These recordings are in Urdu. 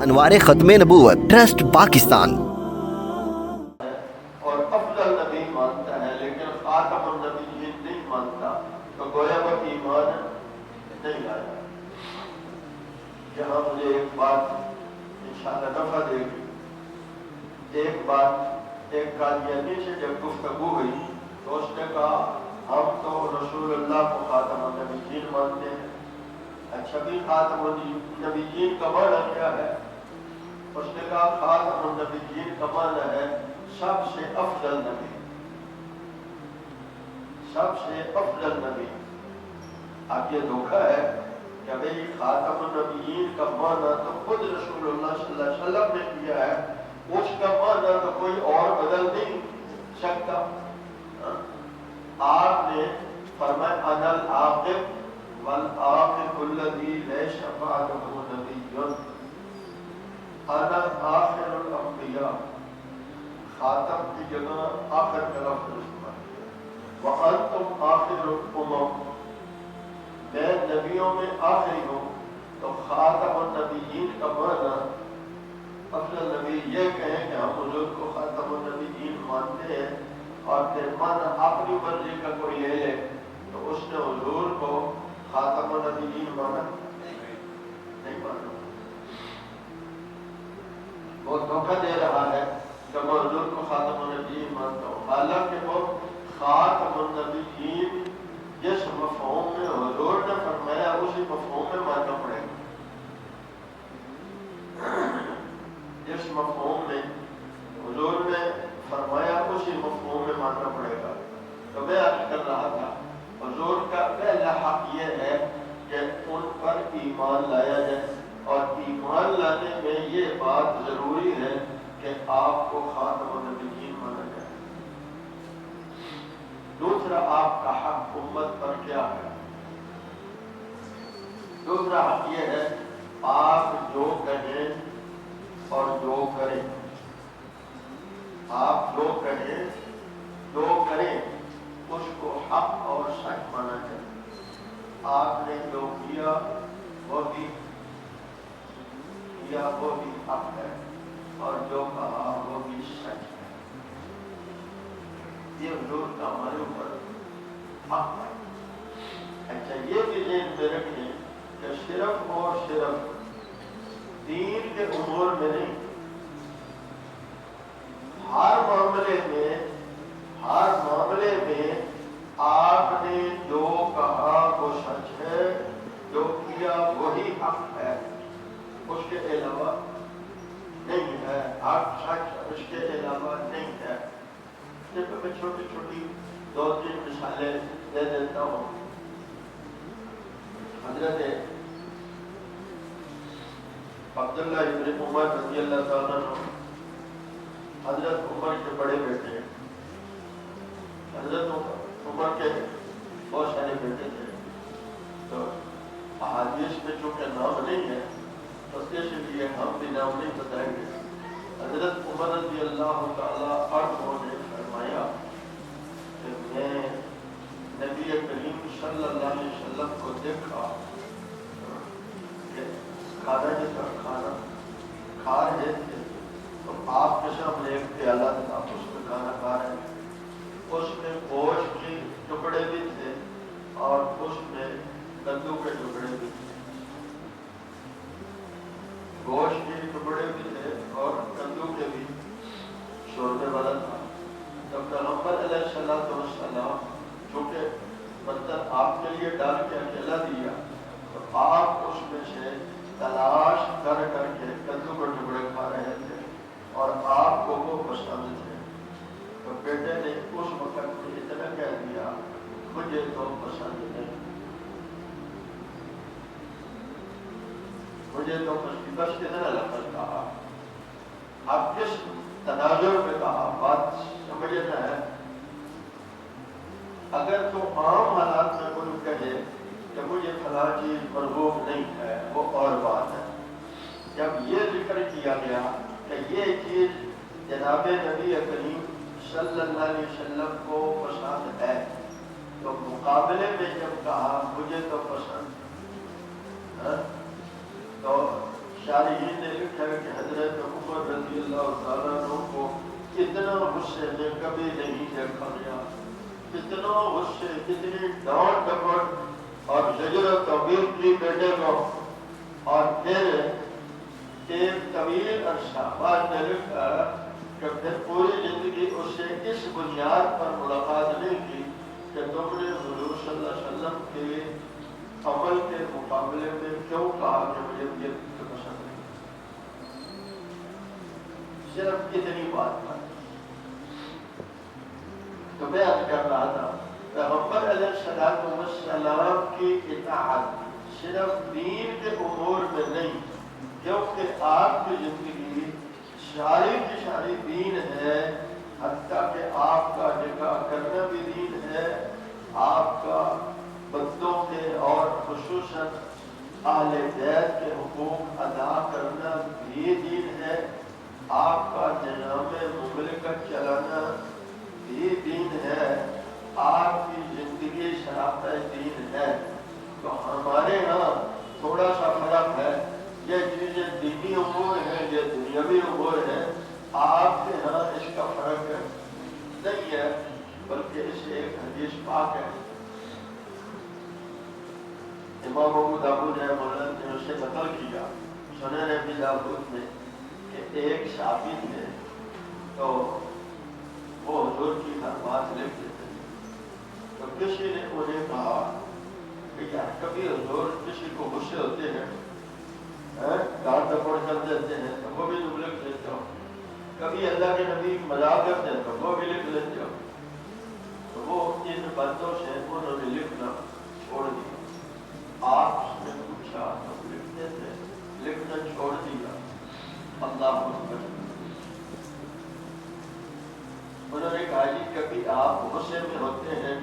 انوار ختم نبوت ٹرسٹ پاکستان۔ اور افضل نبی مانتا ہے لیکن خاتم النبیین نہیں مانتا، تو گویا وہ ایمان نہیں لایا۔ یہاں مجھے ایک بات انشاءاللہ نفع دے گی۔ ایک بات، ایک قادیانی سے جب گفتگو ہوئی تو اس نے کہا ہم تو رسول اللہ کو خاتم النبیین مانتے ہیں۔ اچھا بھی خاتم النبیین کا معنی کیا ہے؟ اس نے کہا خاتم النبیین کا معنی ہے سب سے افضل نبی، سب سے افضل نبی۔ اب یہ دھوکہ ہے کہ بھئی خاتم النبیین کا معنی تو خود رسول اللہ صلی اللہ علیہ وسلم نے کیا ہے، اس کا معنی تو کوئی اور بدل نہیں سکتا۔ آپ نے فرمایا انا العاقب والعاقب الذی لیس بعدہ نبی، انا آخر الانبیاء، خاتم کی جگہ آخر کا لفظ استعمال کیا، وانتم آخر الامم، میں نبیوں میں آخری ہوں۔ تو خاتم النبیین کا معنی افضل نبی یہ کہیں کہ ہم حضور کو خاتم النبیین مانتے ہیں، اور پھر معنی اپنی مرضی کا کوئی لے لے تو اس نے حضور کو خاتم النبیین مانا نہیں مانا۔ وہ دھوکہ دے رہا ہے کہ میں حضور کو خاتم النبیین مانتا ہوں، حالانکہ وہ خاتم النبیین جس مفہوم میں حضور نے فرمایا اسی مفہوم میں ماننا پڑے گا۔ جس مفہوم میں حضور نے فرمایا اسی مفہوم میں ماننا پڑے گا۔ تو میں عرض کر رہا تھا حضور کا پہلا حق یہ ہے کہ ان پر ایمان لایا جائے، اور ایمان لانے میں یہ بات ضروری ہے کہ آپ کو خاتم النبیین مانا جائے۔ دوسرا آپ کا حق امت پر کیا ہے؟ دوسرا حق یہ ہے آپ جو کہیں اور جو کریں، آپ جو کہیں جو کریں اس کو حق اور سچ مانا جائے۔ آپ نے جو کیا وہ بھی حق ہے، اور جو کہا وہ بھی سچ ہے۔ یہ حضور کا ہمارے اوپر حق ہے۔ اچھا یہ بھی ذہن میں رکھیں کہ صرف اور صرف دین کے امور میں نہیں، ہر معاملے میں آپ نے جو کہا وہ سچ ہے، جو کیا وہی حق ہے، اس کے علاوہ نہیں ہے۔ حق سچ اس کے علاوہ نہیں ہے۔ صرف میں چھوٹی چھوٹی 2-3 مثالیں دے دیتا ہوں۔ حضرت عبداللہ ابن عمر رضی اللہ تعالیٰ عنہ حضرت عمر کے بڑے بیٹے ہیں۔ حضرت عمر کے بہت سارے بیٹے تھے، تو احادیث میں چونکہ نام نہیں ہے تو اس لیے ہم بھی نام نہیں بتائیں گے۔ حضرت عمر رضی اللہ تعالیٰ عنہ نے فرمایا کہ میں نبی کریم صلی اللہ علیہ وسلم کو دیکھا کہ کھانا کھا رہے تھے، تو آپ کے سامنے ایک پیالہ تھا، اس میں کھانا کھا رہے تھے، اس میں گوشت کے ٹکڑے بھی تھے اور اس میں کدو کے ٹکڑے بھی تھے۔ گوشت کے ٹکڑے بھی تھے اور کدو کے بھی شوربے والا تھا۔ جب پیغمبر علیہ السلام چونکہ برتن آپ کے لیے ڈال کے اکیلا دیا، تو آپ اس میں سے تلاش کر کے کدو کے ٹکڑے کھا رہے تھے اور آپ کو وہ پسند تھے۔ تو بیٹے نے اس وقت میں اتنا کہہ دیا مجھے تو پسند نہیں، مجھے تو بس کتنا لفظ کہا۔ اب کس تناظر میں کہا بات سمجھنا ہے۔ اگر تو عام حالات میں کوئی کہے کہ مجھے فلاں چیز مرغوب نہیں ہے وہ اور بات ہے۔ جب یہ ذکر کیا گیا کہ یہ چیز جناب نبی کریم صلی اللہ علیہ وسلم کو پسند ہے، تو مقابلے میں جب کہا مجھے تو پسند ہے، تو شارحین نے لکھا ہے کہ حضرت عمر رضی اللہ تعالیٰ عنہ کو اتنا غصے میں کبھی نہیں دیکھا گیا، اتنا غصے، اتنی ڈانٹ ڈپٹ اور زجر و توبیخ کی بیٹے کو. اور پھر ایک طویل عرصہ بعد میں لکھا کہ پھر پوری زندگی اس سے اس بنیاد پر ملاقات نہیں کی کہ تم نے حضور صلی اللہ علیہ وسلم کے عمل کے مقابلے میں کیوں کہا کہ مجھے یہ پسند نہیں. صرف اتنی بات پر تو میں عرض کر رہا تھا پیغمبر علیہ السلام کی اطاعت صرف دین کے امور میں نہیں، کیونکہ آپ کی زندگی ساری کی ساری دین ہے، حتیٰ کہ آپ کا نکاح کرنا بھی دین ہے، آپ کا بندوں کے اور خصوصاً اہل بیت کے حقوق ادا کرنا بھی دین ہے، آپ کا نظام مملکت چلانا بھی دین ہے، آپ کی زندگی شرافتہ دین ہے. تو ہمارے ہاں تھوڑا سا فرق ہے، یہ چیزیں دینی امور ہیں، یہ دنیاوی امور ہیں. آپ کے ہاں اس کا فرق نہیں ہے، بلکہ اس ایک حدیث پاک ہے. امام ابو داؤد رحمہ نے اسے نقل کیا سنن ابی داؤد میں کہ ایک صحابی تھے تو وہ حضور کی ہر بات لکھ دیتے تھے. تو کسی نے انہیں کہا کہ یار کبھی حضور کسی کو غصے ہوتے ہیں، ڈانٹ ڈپٹ کر دیتے ہیں تو وہ بھی تم لکھ لیتے ہو، کبھی اللہ کے نبی مذاق کرتے ہیں تو وہ بھی لکھ لیتے ہو. تو وہ ان باتوں سے انہوں نے لکھنا چھوڑ دیا. آپ نے پوچھا تو لکھتے تھے، لکھنا چھوڑ دیا. اللہ اکبر. انہوں نے کہا جی کبھی آپ غصے میں ہوتے ہیں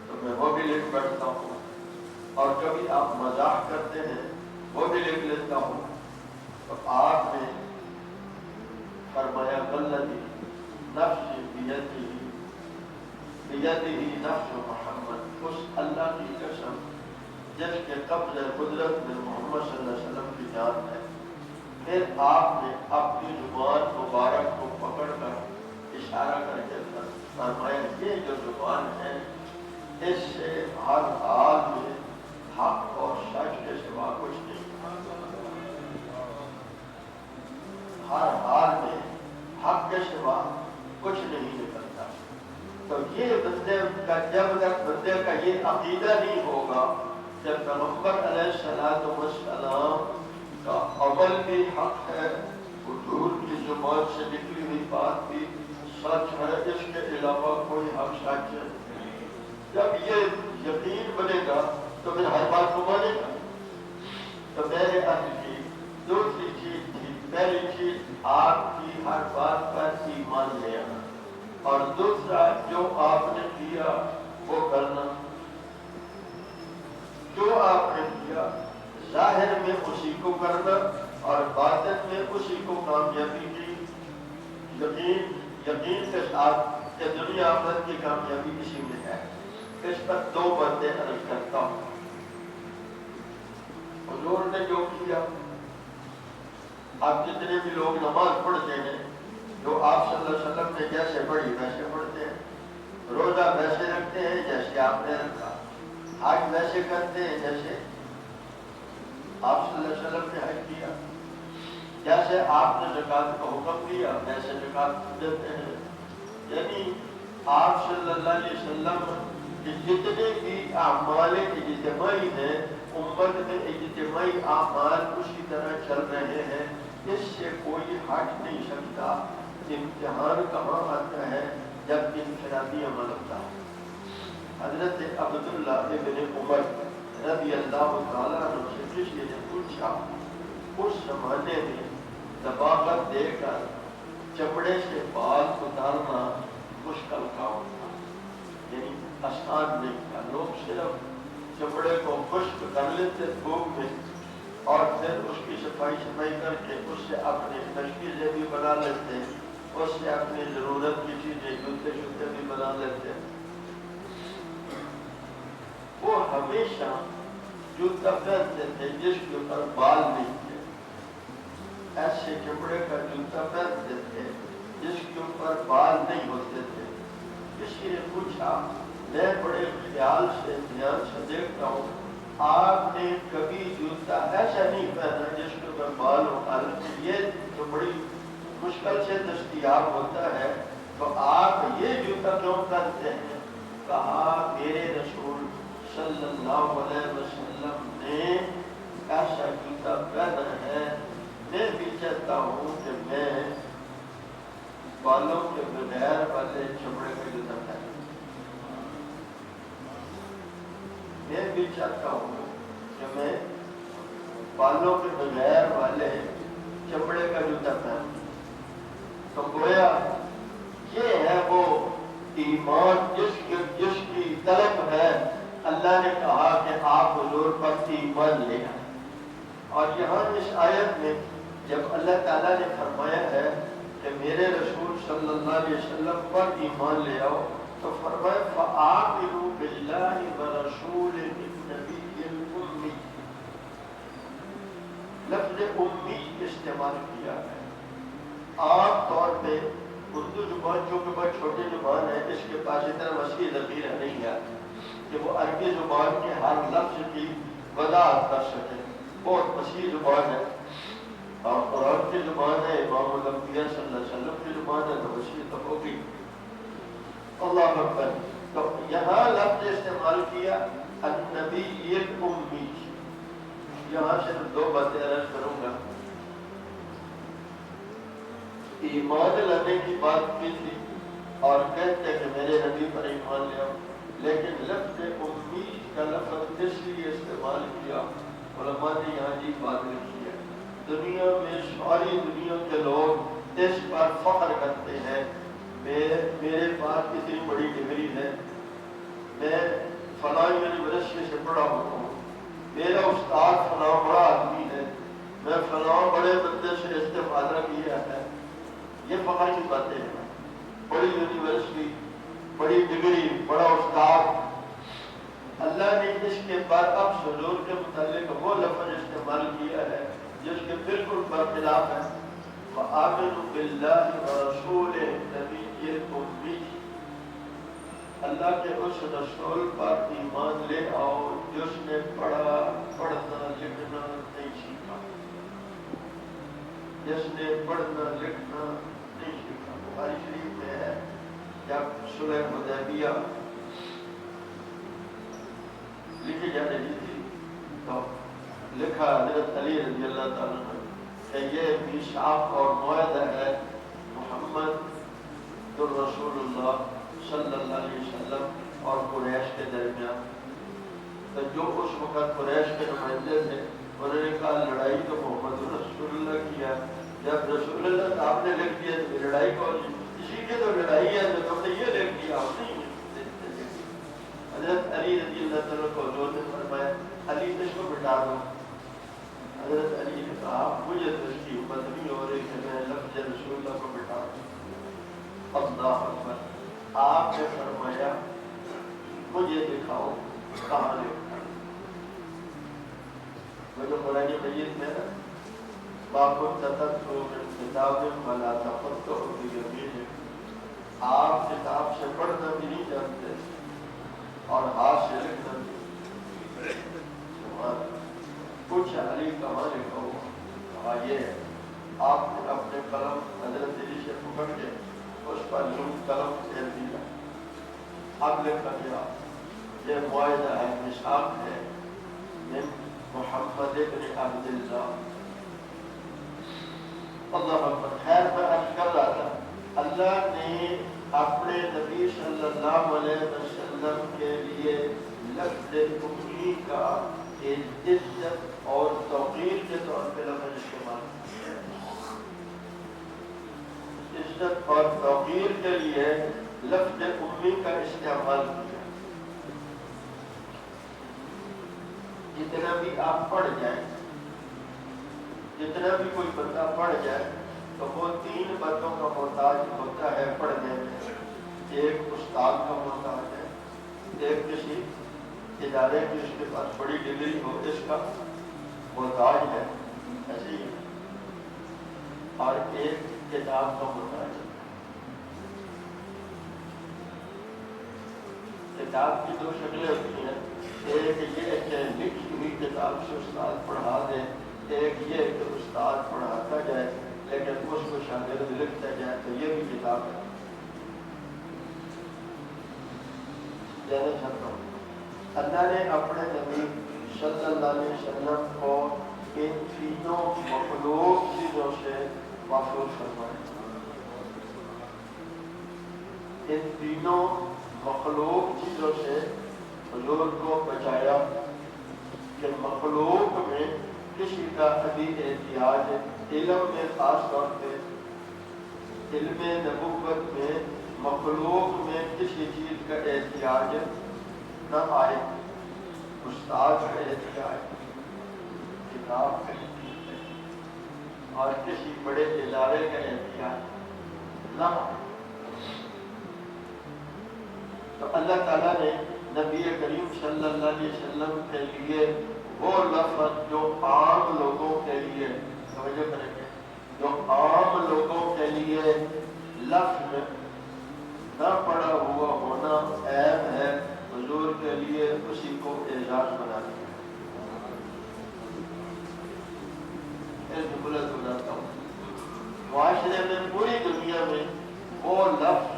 تو میں وہ بھی لکھ بیٹھتا ہوں، اور کبھی آپ مزاح کرتے ہیں وہ بھی لکھ لیتا ہوں. تو آپ نے فرمایا والذی نفس بیدہ نفس محمد، اس اللہ کی قسم جس کے قبض قدرت میں محمد صلی اللہ علیہ وسلم کی جان ہے. پھر آپ نے اپنی زبان مبارک کو پکڑ کر اشارہ کر کے فرمایا یہ جو زبان ہے اس سے ہر حال میں حق اور سچ کے سوا کچھ نہیں، ہر حال میں حق کے سوا کچھ نہیں نکلتا. تو یہ بندے کا جب تک بندے کا یہ عقیدہ نہیں ہوگا کہ پیغمبر علیہ السلام کا عمل بھی حق ہے، حضور کی زبان سے نکلی ہوئی بات بھی سچ ہے، اس کے علاوہ کوئی حق سچ ہے. جب یہ یقین بنے گا تو پھر ہر بات کو مانے گا. تو میرے عرض کی دوسری چیز تھی، پہلی چیز آپ کی ہر بات پر ایمان لے آنا، اور دوسرا جو آپ نے کیا وہ کرنا. جو آپ نے کیا ظاہر میں اسی کو کرنا اور باطن میں اسی کو کامیابی کی یقین کے ساتھ کہ دنیا آخرت کی کامیابی اسی میں ہے. اس پر دو باتیں عرض کرتا ہوں. حضور نے جو کیا، آپ جتنے بھی لوگ نماز پڑھتے ہیں جو آپ صلی اللہ علیہ وسلم نے جیسے پڑھی ویسے پڑھتے ہیں، روزہ ویسے رکھتے ہیں جیسے آپ نے رکھا، حج ویسے کرتے ہیں جیسے آپ صلی اللہ علیہ وسلم نے حج کیا، جیسے آپ نے زکوٰۃ کا حکم دیا ویسے زکوٰۃ دیتے ہیں. یعنی آپ صلی اللہ علیہ وسلم کے جتنے بھی اعمال اجتماعی ہیں امت میں اجتماعی اعمال اسی طرح چل رہے ہیں. اس سے کوئی ہٹ نہیں سکتا. امتحان کہاں آتا ہے؟ جب انفرادی عمل ہوتا ہے. حضرت عبداللہ ابن عمر رضی اللہ تعالیٰ عنہ سے کسی نے پوچھا، اس زمانے میں طباقت دے کر چمڑے سے بال اتارنا مشکل کام تھا، یعنی آسان نہیں تھا. لوگ صرف چمڑے کو خشک کر لیتے دھوپ میں اور پھر اس کی صفائی کر کے اس سے اپنی تشکیلیں بھی بنا لیتے، اس سے اپنی ضرورت کی چیزیں جوتے شوتے بھی بنا لیتے. وہ ہمیشہ جوتا پہنتے تھے جس کے اوپر بال نہیں تھے. چمڑے کا جوتا پہنتے تھے جس کے اوپر بال نہیں ہوتے تھے۔ کسی نے پوچھا، میں بڑے خیال سے دھیان سے دیکھتا ہوں، آپ نے کبھی جوتا ایسا نہیں پہنا جس کے اوپر بال ہو، حالانکہ یہ جو بڑی مشکل سے دستیاب ہوتا ہے، تو آپ یہ جوتا کیوں پہنتے ہیں؟ کہا میرے رسول صلی اللہ علیہ وسلم نے ایسا جوتا پہنا ہے، میں بھی چاہتا ہوں کہ میں بالوں کے بغیر والے چمڑے کا جوتا پہنوں۔ میں بھی چاہتا ہوں کہ میں بالوں کے بغیر والے چمڑے کا جوتا پہنوں۔ تو گویا یہ ہے وہ ایمان جس کی طلب ہے۔ اللہ نے کہا کہ آپ حضور پر ایمان لے آئیں، اور یہاں اس آیت میں جب اللہ تعالیٰ نے فرمایا ہے کہ میرے رسول صلی اللہ علیہ وسلم پر ایمان لے آؤ، تو فرمایا فآمنوا باللہ ورسولہ النبی الأمی، لفظ امی استعمال کیا ہے۔ عام طور پہ اردو زبان جو کہ بہت چھوٹی زبان ہے، اس کے پاس اتنا وسیع ذخیرہ نہیں ہے کہ وہ عربی زبان کے ہر لفظ کی وضاحت کر سکے، بہت وسیع زبان ہے، اور قرآن کی زبان ہے، امام الانبیاء صلی اللہ علیہ وسلم کی زبان ہے، تو وسیع تو ہوگی۔ اللہ اکبر۔ تو یہاں لفظ استعمال کیا النبی الامی۔ یہاں صرف دو باتیں عرض کروں گا۔ ایمان لانے کی بات کی تھی اور کہتے کہ میرے نبی پر ایمان لے آؤ، لیکن لفظ امی کا لفظ اس لیے استعمال کیا، علماء نے یہاں جی بات لکھی ہے، دنیا میں ساری دنیا کے لوگ اس پر فخر کرتے ہیں، میرے پاس اتنی بڑی ڈگری ہے، میں فلاں یونیورسٹی سے پڑھا ہوں، میرا استاد فلاں بڑا آدمی ہے، میں فلاں بڑے بندے سے استفادہ کیا ہے۔ یہ فخر کی باتیں ہیں، بڑی یونیورسٹی، بڑی ڈگری، بڑا استاد۔ اللہ نے اس کے بعد اب حضور کے متعلق وہ لفظ استعمال کیا ہے جس کے بالکل برخلاف ہے، وآمنوا باللہ ورسولہ النبی الأمی، اللہ کے اس رسول پر ایمان لے آؤ جس نے پڑھنا لکھنا نہیں سیکھا، جس نے پڑھنا لکھنا نہیں سیکھا۔ بخاری شریف میں ہے جب صلح حدیبیہ لکھی جانے دی تھی تو لکھا حضرت علی رضی اللہ تعالیٰ عنہ کہ یہ میثاق اور معاہدہ ہے محمد الرسول اللہ صلی اللہ علیہ وسلم اور قریش کے درمیان۔ تو جو اس وقت قریش کے نمائندے تھے انہوں نے کہا لڑائی تو محمد رسول اللہ کی ہے، جب رسول اللہ آپ نے لکھ دیا تو لڑائی کون سی؟ اسی کی تو لڑائی ہے جو تم نے یہ لکھ دیا، ہم نہیں۔ حضرت علی رضی اللہ تعالیٰ کو حضور نے فرمایا علی اس کو بٹا دو۔ حضرت علی نے کہا مجھے تو اس کی ہمت نہیں ہو رہی کہ میں لفظ رسول اللہ کو بٹا دوں۔ اللہ اکبر۔ آپ نے فرمایا مجھے دکھاؤ کہاں لکھا ہے۔ وہ جو قرآن مجید میں باب التتبع من کتاب ولا تخطه بیمینک، آپ کتاب سے پڑھنا بھی نہیں جانتے اور ہاتھ سے لکھنا بھی۔ پوچھا علی کہاں لکھا ہوا؟ کہا یہ ہے۔ آپ نے اپنے قلم حضرت علی سے پکڑ کے اس پر یوں قلم پھیر دیا، اب لکھا گیا یہ معاہدہ ہے، میثاق ہے من محمد ابن عبداللہ۔ اللہ اکبر۔ خیر میں عرض کر رہا تھا اللہ نے اپنے نبی صلی اللہ علیہ وسلم کے لیے لفظ امی کا عزت اور توقیر کے طور پہ لفظ استعمال کیا۔ عزت اور توقیر کے لیے لفظ امی کا استعمال کیا۔ جتنا بھی آپ پڑھ جائیں، جتنا بھی کوئی بندہ پڑھ جائے تو وہ تین باتوں کا محتاج ہوتا ہے پڑھنے میں۔ ایک استاد کا محتاج ہے، ایک کسی ادارے کی اس کے پاس بڑی ڈگری ہو اس کا محتاج ہے، ایسے ہی کتاب کا مطالعہ. کتاب کی دو شکلیں ہوتی ہیں، ایک یہ کہ لکھی ہوئی کتاب سے استاد پڑھا دے، ایک یہ کہ استاد پڑھاتا جائے لیکن اس کو شاگرد لکھتا جائے، تو یہ بھی کتاب ہے. جانا چاہتا ہوں اللہ نے اپنے نبی صلی اللہ علیہ وسلم کو ان تینوں مخلوق چیزوں سے محفوظ فرمایا. ان تینوں مخلوق چیزوں سے حضور کو بچایا کہ مخلوق میں کسی کا ابھی احتیاج علم میں، خاص طور پہ علم نبوت میں مخلوق میں کسی چیز کا احتیاج نہ آئے. استاد کا احتیاج، کتاب کا احتیاج اور کسی بڑے ادارے کا احتیاج نہ آئے. تو اللہ تعالیٰ نے نبی کریم صلی اللہ علیہ وسلم کے لیے وہ لفظ جو عام لوگوں کے لیے، توجہ کریں گے، جو عام لوگوں کے لیے لفظ نہ پڑا ہوا ہونا عیب ہے، حضور کے لیے اسی کو اعزاز بنا دیا. بلند بناتا ہوں. معاشرے میں، پوری دنیا میں وہ لفظ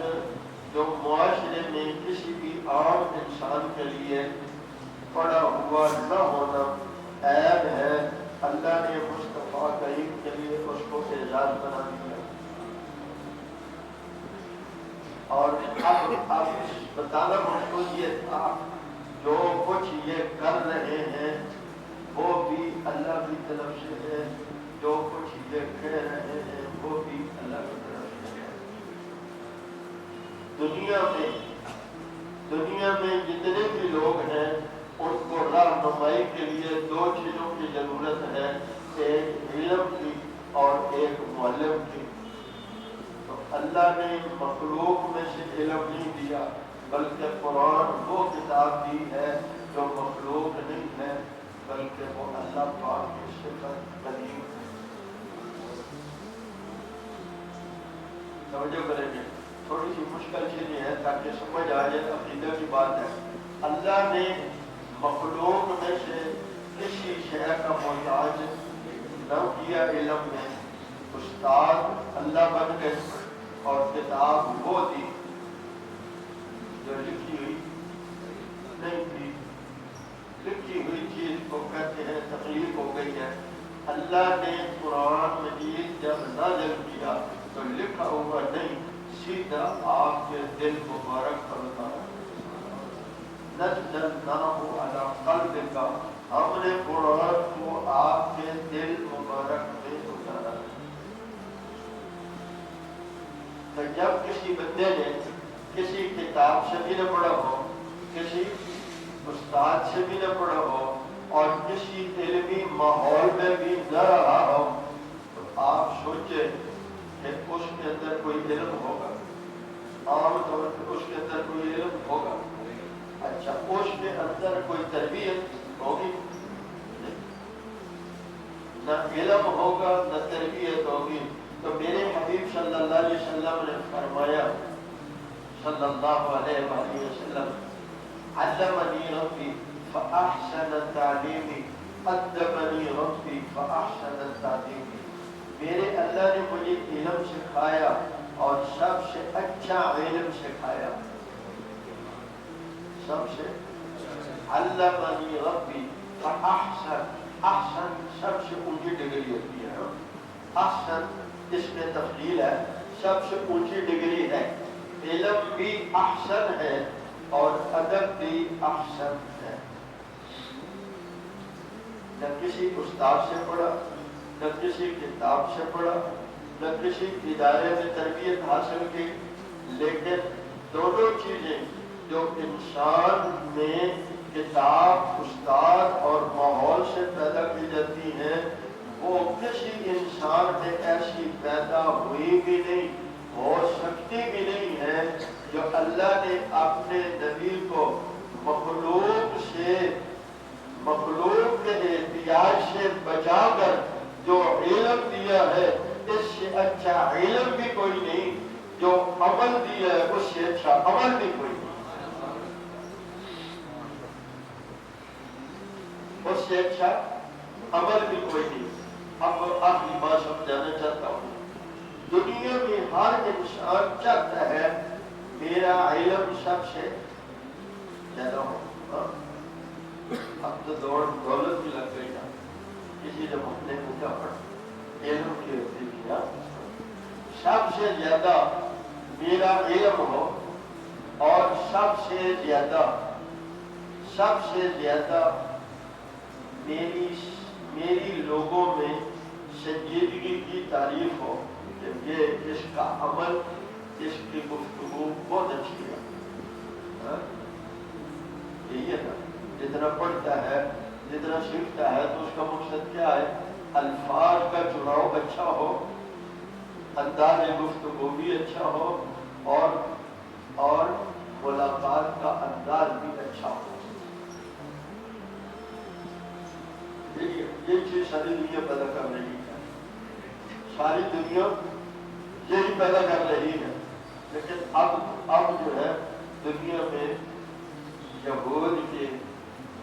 جو معاشرے میں کسی بھی عام انسان کے لیے پڑا ہوا نہ ہونا عیب ہے، اللہ نے مصطفیٰ کریم کے لیے اس کو اعزاز بنا دیا. اور اب بتانا مشکل یہ تھا، جو کچھ یہ کر رہے ہیں وہ بھی اللہ کی طرف سے ہے، جو کچھ یہ کہہ رہے ہیں وہ بھی اللہ کی طرف سے ہے. دنیا میں جتنے بھی لوگ ہیں ان کو رہنمائی کے لیے دو چیزوں کی ضرورت ہے، ایک علم کی اور ایک معلم کی. تو اللہ نے مخلوق میں سے علم نہیں دیا، بلکہ قرآن وہ کتاب دی ہے جو مخلوق نہیں ہے بلکہ وہ اللہ پاک کی صفت قدیم ہے. توجہ کریں گے، تھوڑی سی مشکل چیزیں ہیں تاکہ سمجھ آ جائے، عقیدہ کی بات ہے. اللہ نے مخلوق میں سے کسی شے کا محتاج نہ کیا علم میں. استاد اللہ بن گئے اور کتاب وہ دی جو لکھی ہوئی نہیں تھی. لکھی ہوئی چیز کو کہتے ہیں تخلیق ہو گئی ہے. اللہ نے قرآن مجید جب نازل کیا تو لکھا ہوا نہیں، سیدھا آپ کے دل مبارک پر اتارا. نزلناہ علی قلبک، ہم نے قرآن کو آپ کے دل مبارک میں اتارا. تو جب کسی بندے نے کسی کتاب سے بھی نہ پڑھا ہو، کسی استاد سے بھی نہ پڑھا ہو اور کسی علمی ماحول میں بھی نہ رہا ہو، تو آپ سوچیں کہ اس کے اندر کوئی علم ہوگا. عام طور پہ اس کے اندر کوئی علم ہوگا. اچھا، اس کے اندر کوئی تربیت ہوگی؟ نہ علم ہوگا نہ تربیت ہوگی. تو میرے حبیب صلی اللہ علیہ وسلم نے فرمایا، صلی اللہ علیہ وآلہ وسلم، علمنی ربی فاحسن تعلیمی، ادبنی ربی فاحسن تعلیمی. میرے اللہ نے مجھے علم سکھایا اور سب سے اچھا علم سکھایا. سب سے علمنی ربی فاحسن، احسن سب سے اونچی ڈگری ہوتی ہے. احسن اس میں تفضیل ہے، سب سے اونچی ڈگری ہے. علم بھی احسن ہے اور ادب بھی احسن ہے. نہ کسی استاد سے پڑھا، نہ کسی کتاب سے پڑھا، نہ کسی ادارے میں تربیت حاصل کی، لیکن دونوں چیزیں جو انسان میں کتاب، استاد اور ماحول سے پیدا کی جاتی ہیں، وہ کسی انسان میں ایسی پیدا ہوئی بھی نہیں، ہو سکتی بھی نہیں ہے. جو اللہ نے اپنے نبی کو مخلوق کے احتیاج سے بچا کر جو علم دیا ہے، اس سے اچھا علم بھی کوئی نہیں، جو عمل بھی ہے اس سے اچھا عمل بھی کوئی نہیں، اس سے اچھا عمل بھی کوئی نہیں۔ اب آخری بات سمجھانا چاہتا ہوں، دنیا میں ہر انسان چاہتا ہے میرا علم سب سے زیادہ ہو۔ اب تو دولت بھی لگ گئی نا، کسی نے اپنے کو کیا پڑھا علم کی ہوتی کیا، سب سے زیادہ میرا علم ہو اور سب سے زیادہ میری لوگوں میں سنجیدگی کی تعریف ہو کہ یہ اس کا عمل، اس کی گفتگو بہت اچھی ہے۔ یہی ہے نا، جتنا پڑھتا ہے جتنا سیکھتا ہے تو اس کا مقصد کیا ہے؟ الفاظ کا چناؤ اچھا ہو، انداز گفتگو بھی اچھا ہو اور ملاقات کا انداز بھی اچھا ہو۔ یہ چیز ساری دنیا پیدا کر رہی ہے، ساری دنیا یہی پیدا کر رہی ہے، لیکن اب جو ہے دنیا میں یہود کے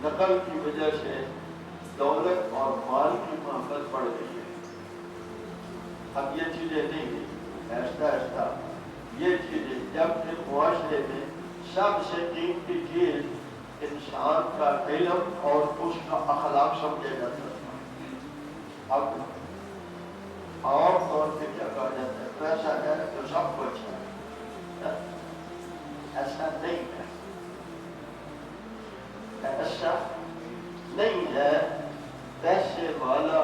نقل کی وجہ سے دولت اور مال کی محبت بڑھ گئی ہے۔ اب یہ چیزیں نہیں ہیں، ایسا یہ چیزیں جب کہ معاشرے میں سب سے قیمتی چیز انسان کا علم اور اس کا اخلاق سمجھا جاتا ہے۔ اب عام طور پہ کیا کہا جاتا ہے؟ پیسہ ہے تو سب کچھ ہے، ایسا نہیں ہے، ایسا نہیں ہے۔ پیسے والا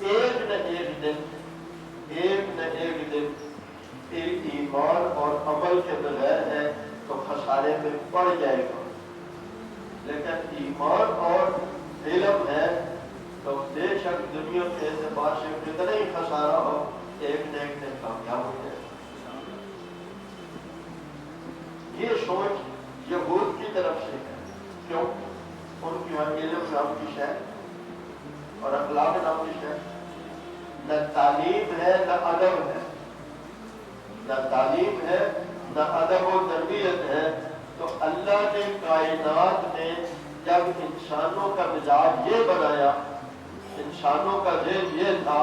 ایک نہ ایک دن ایمان اور عمل کے بغیر ہے تو خسارے میں پڑ جائے گا، لیکن ایمان اور علم ہے تو بے شک دنیا کے اعتبار سے کتنا ہی خسارہ ہو، ایک نہ ایک دن کامیاب ہو جائے گا۔ یہ سوچ یہود کی طرف سے ہے، کیوں؟ ان کی یہاں علم نام کی شے اور اخلاق نام کی شے، نہ تعلیم ہے نہ ادب ہے، نہ تعلیم ہے نہ ادب و تربیت ہے۔ تو اللہ نے کائنات میں جب انسانوں کا مزاج یہ بنایا، انسانوں کا ذہن یہ تھا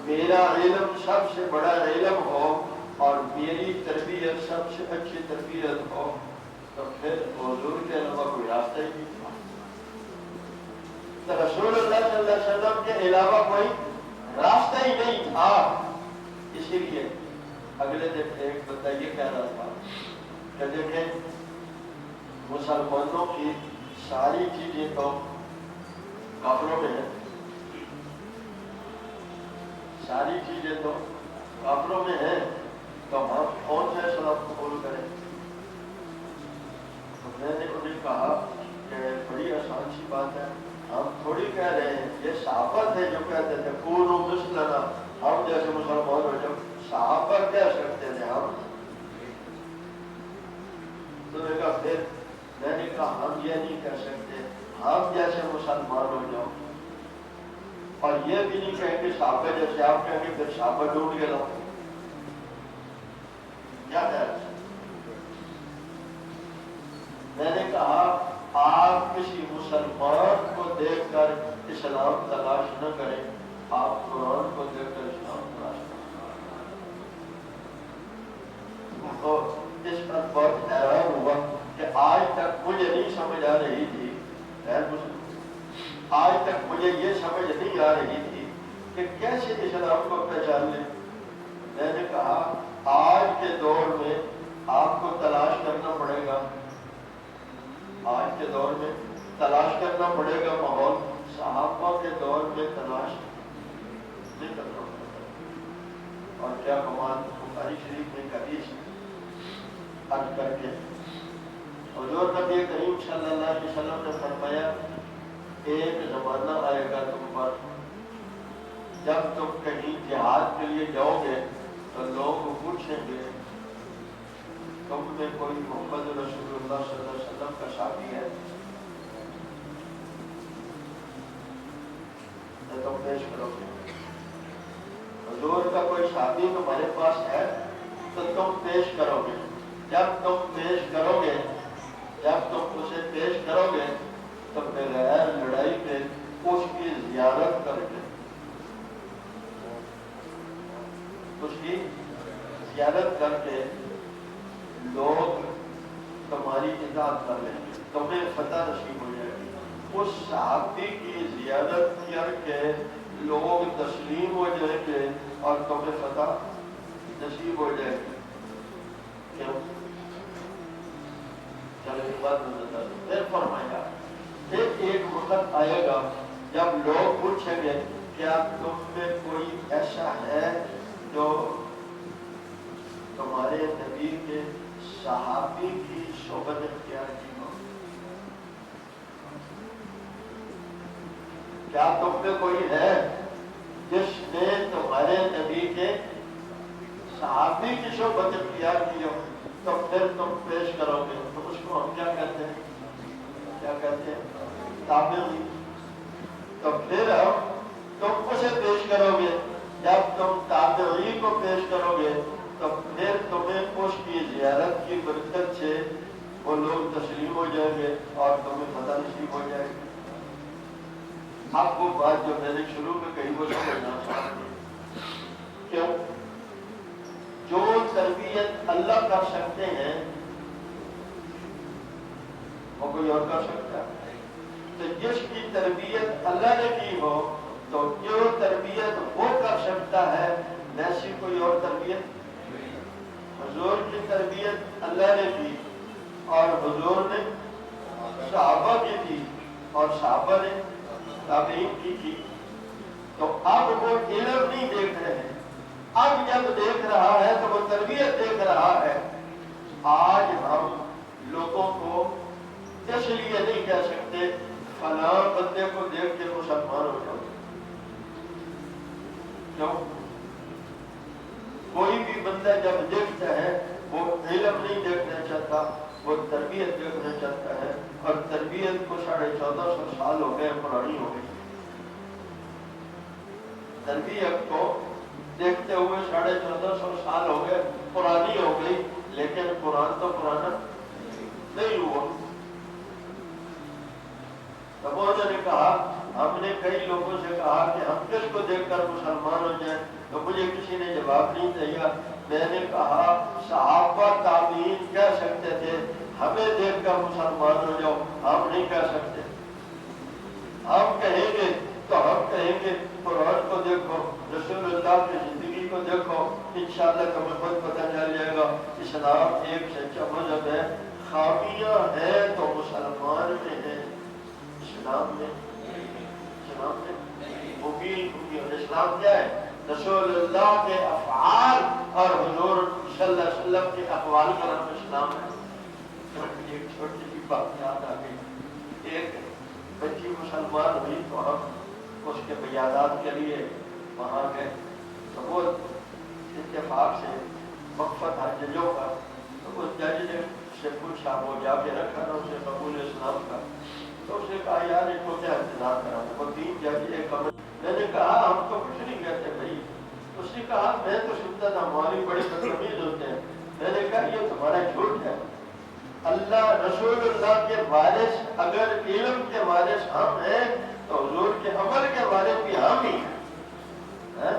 میرا علم سب سے بڑا علم ہو اور میری تربیت سب سے اچھی تربیت ہو، تو پھر حضور کے علاوہ کوئی راستہ ہی نہیں تھا، تو رسول اللہ صلی اللہ علیہ وسلم کے علاوہ کوئی راستہ ہی نہیں تھا۔ اسی لیے اگلے دن ایک بندہ یہ کہہ رہا تھا کہ دیکھیں مسلمانوں کی ساری چیزیں تو کافروں میں ہیں، ساری چیزیں تو کافروں میں ہیں، تو ہم کون سے اسلام قبول کریں؟ تو میں نے انہیں کہا کہ بڑی آسان سی بات ہے، ہم تھوڑی کہہ رہے ہیں، یہ صحابہ تھے جو کہتے تھے کونوا مثلنا، ہم جیسے مسلمان ہو جب صحابہ کہہ سکتے تھے ہم، تو نے کہا پھر میں نے کہا ہم یہ نہیں کہہ سکتے ہم جیسے مسلمان ہو جاؤ، اور یہ بھی نہیں کہیں گے صحابہ جیسے، آپ کہیں گے پھر صحابہ ڈوب گئے لاؤ، کیا کہہ رہے؟ میں نے کہا آپ کسی مسلمان کو دیکھ کر اسلام تلاش نہ کریں، آپ قرآن کو دیکھ کر اسلام تلاش کریں۔ تو اس پر بہت حیران ہوا کہ آج تک مجھے نہیں سمجھ آ رہی تھی، آج تک مجھے یہ سمجھ نہیں آ رہی تھی کہ کیسے اسلام کو پہچان لیں۔ میں نے کہا آج کے دور میں آپ کو تلاش کرنا پڑے گا، آج کے دور میں تلاش کرنا پڑے گا ماحول، صحابہ کے دور میں تلاش نہیں کرنا پڑے گا۔ اور کیا کمال بخاری شریف میں حدیث عرض کر کے حضور نبی کریم صلی اللہ علیہ وسلم نے فرمایا ایک زمانہ آئے گا تم پر جب تم کہیں جہاد کے لیے جاؤ گے تو لوگ پوچھیں گے تم میں کوئی محمد رسول اللہ صلی اللہ علیہ وسلم کا ساتھی ہے؟ تو پیش کرو گے۔ حضور کا کوئی شادی تمہارے پاس ہے تو تم پیش کرو گے. جب تم پیش کرو گے، جب تم اسے پیش کرو گے تو بغیر لڑائی کے اس کی زیارت کر کے، اس کی زیارت کر کے لوگ تمہاری اطاعت کر لیں گے، تمہیں فتح نصیب ہو جائے گی. اس صحابی کی زیارت کر کے لوگ تسلیم ہو جائیں گے اور تمہیں فتح نصیب ہو جائے گی. کیوں؟ چلو ایک بات بتا دوں. پھر فرمایا پھر ایک وقت آئے گا جب لوگ پوچھیں گے کیا تم میں کوئی ایسا ہے جو تمہارے نبی کے صحابی کی صحبت اختیار کی ہو؟ کیا تم میں کوئی ہے جس نے تمہارے نبی کے صحابی کی صحبت اختیار کی ہو؟ تو پھر تم پیش کرو گے. تو اس کو ہم کیا کہتے ہیں؟ کیا کہتے ہیں؟ تابعی. تو پھر تم اسے پیش کرو گے. جب تم تابعی کو پیش کرو گے تو پھر تمہیں اس کی زیارت کی برکت سے وہ لوگ تسلیم ہو جائیں گے اور تمہیں فتح نصیب ہو جائے گی. اب وہ بات جو میں نے شروع میں کہی وہ سمجھنا چاہتے. کیوں؟ جو تربیت اللہ کر سکتے ہیں وہ کوئی اور کر سکتا ہے. تو جس کی تربیت اللہ نے کی ہو تو جو تربیت وہ کر سکتا ہے ویسی کوئی اور تربیت. حضور کی تربیت اللہ نے کی اور حضور نے صحابہ کی تھی اور صحابہ نے تابعین کی تھی. تو اب وہ علم نہیں دیکھ رہے ہیں، اب جب دیکھ رہا ہے تو وہ تربیت دیکھ رہا ہے. آج ہم لوگوں کو اس لیے نہیں کہہ سکتے فلاں بندے کو دیکھ کے مسلمان ہو جاؤ. کیوں؟ کوئی بھی بندہ جب دیکھتا ہے وہ علم نہیں دیکھنا چاہتا، وہ تربیت دیکھنا چاہتا ہے. اور تربیت کو 1450 سال ہو گئے، پرانی ہو گئی. تربیت کو دیکھتے ہوئے 1450 سال ہو گئے، پرانی ہو گئی. لیکن قرآن تو پرانا نہیں ہوا. تب انہوں نے کہا، ہم نے کئی لوگوں سے کہا کہ ہم کس کو دیکھ کر مسلمان ہو جائیں، تو مجھے کسی نے جواب نہیں دیا. میں نے کہا صحابہ تابعین کہہ سکتے تھے ہمیں دیکھ کر مسلمان ہو جاؤ، ہم نہیں کہہ سکتے. ہم کہیں گے تو ہم کہیں گے قرآن کو دیکھو، رسول اللہ کی زندگی کو دیکھو، انشاءاللہ تمہیں خود پتہ چل جائے گا اسلام ایک سچا مذہب ہے. خامیاں ہیں تو مسلمان میں ہیں، اسلام میں مبین. اسلام کیا ہے؟ رسول اللہ کے افعال اور حضور صلی اللہ علیہ وسلم کے اقوال کا نام اسلام ہے. ایک چھوٹی سی بات یاد آ گئی. ایک بچی مسلمان ہوئی تو ہم اس کے بیادات کے لیے وہاں گئے. تو وہ اتفاق سے وقفت تھا ججوں کا. تو اس جج نے سے پوچھا، وہ جا کے رکھا نا اسے قبول اسلام کا. تو اس نے کہا یار اس کو کیا انتظار کرا. وہ 3 جج ایک کمرے. میں نے کہا ہم تو کچھ نہیں کہتے بھائی. اس نے کہا میں تو سنتا تھا ہماری بڑے بدتمیز ہوتے ہیں. میں نے کہا یہ تمہارا جھوٹ ہے. اللہ رسول اللہ کے وارث اگر علم کے وارث ہم ہیں تو حضور کے عمل کے وارث بھی ہم ہی ہیں.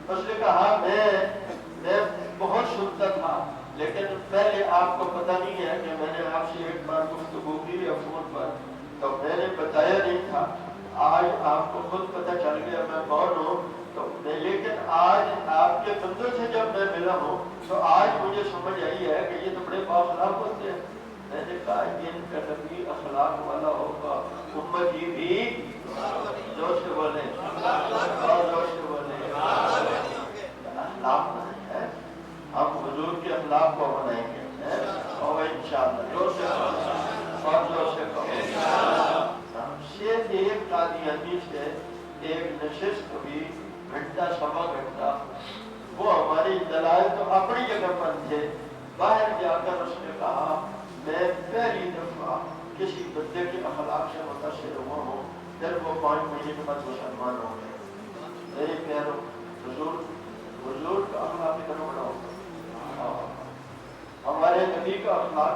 اس نے کہا میں بہت سنتا تھا لیکن پہلے آپ کو پتہ نہیں ہے کہ میں نے آپ سے ایک بار گفتگو کی ہے فون پر، تو میں نے بتایا نہیں تھا. آج آپ کو خود پتہ چل گیا میں کون ہوں. تو لیکن آج آپ کے بندوں سے جب میں ملا ہوں تو آج مجھے سمجھ آئی ہے کہ یہ تو بڑے بااخلاق ہوتے ہیں. میں نے کہا ان کا نبی اخلاق والا ہوگا، امتی بھی زور سے بولے اور زور سے بولے اخلاق نہیں ہے. ہم حضور کے اخلاق کو بنائیں گے اور انشاءاللہ زور سے اور زور سے کہو. ہم سے ایک قادیانی سے ایک نشست ہوئی گھنٹہ سوا گھنٹہ. وہ ہماری دلائل تو اپنی جگہ پر تھے. باہر جا کر اس نے کہا میں پہلی دفعہ کسی بندے کے اخلاق سے متاثر ہوا ہوں. پھر وہ 5 مہینے کے بعد مسلمان ہو گئے. میرے پیاروں حضور اخلاق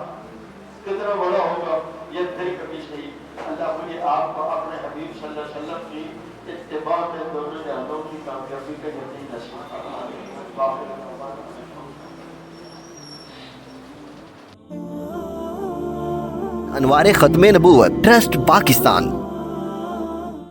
کتنا بڑا ہوگا یہ پھر کبھی صحیح اللہ مجھے آپ کو اپنے حبیب صلی اللہ علیہ وسلم کی اتباع میں دونوں جہانوں کی کامیابی کا یقین نصیب فرمائے. انوار ختم نبوت ٹرسٹ پاکستان.